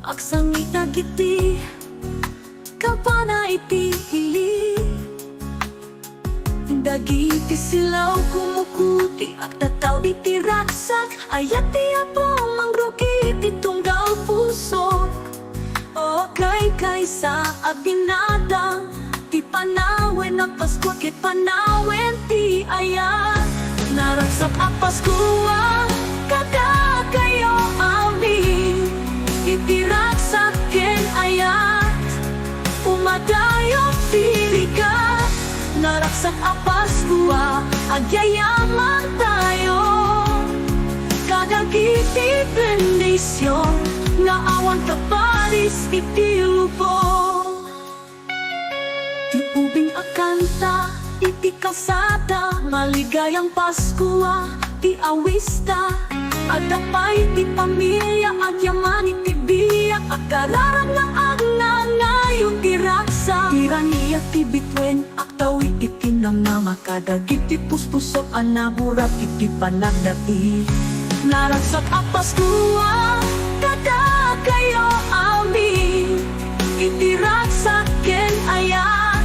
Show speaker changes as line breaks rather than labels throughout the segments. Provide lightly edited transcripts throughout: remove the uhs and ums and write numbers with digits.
aksang itagiti kapana iti hili. Dagiti silaw kumukuti at tataw iti raksak, ayat ti apo mangrugi iti tunggal pusok. O kay sa abinadang ti panawen ang Pasko ket panawen ti ayat. Naragsak a Paskua kada kayo amin, iti raksak ken ayat umadayok ti bigat. Naragsak a Paskua agyayaman tayo, kadagiti bendisyon nga awan kaparis iti lubong. Ti ubing akanta iti kalsada, maligayang Paskua ti awista. Adapay ti pamilya agyaman iti biyak, agkararang nga agnanayon ti raksa. Tiraniya ti bitwen aktawi iti namnama, kadagiti puspusok anaburat iti panagdati. Naragsak a Paskua kada kayo amin, iti raksak ken ayat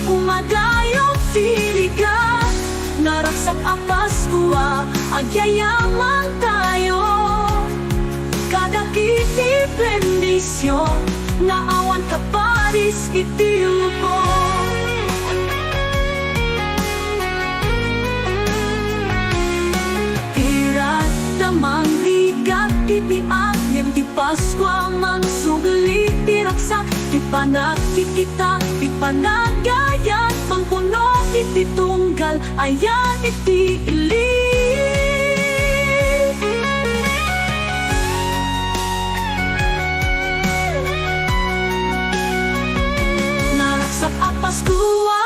umadayok ti bigat. Naragsak a Paskua agyayaman tayo, kadagiti bendisyon nga awan kaparis iti lubong. Irat damang ligat iti agnem ti Paskua mansugli ti raksak, ti panagkikita ti panagayat pangpuno iti tunggal ayan iti ili. Naragsak a Paskua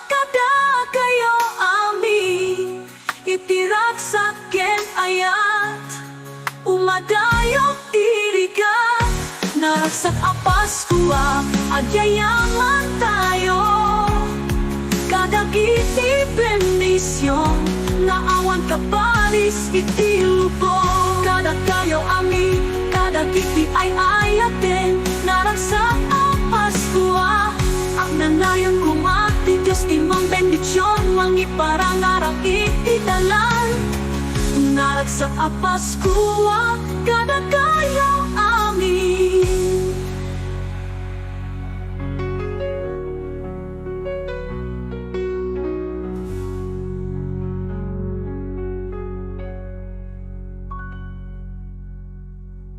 kada kayo amin, iti raksak ken ayat umadayok ti bigat. Naragsak a Paskua agyayaman tayo, kadagiti bendisyon nga awan kaparis iti lubong. Kada kayo amin, kadagiti ay ayaten. Naragsak a Paskua agnanayon kumati Diyos imong bendisyon, mangiparangarang iti dalan. Naragsak a Paskua kada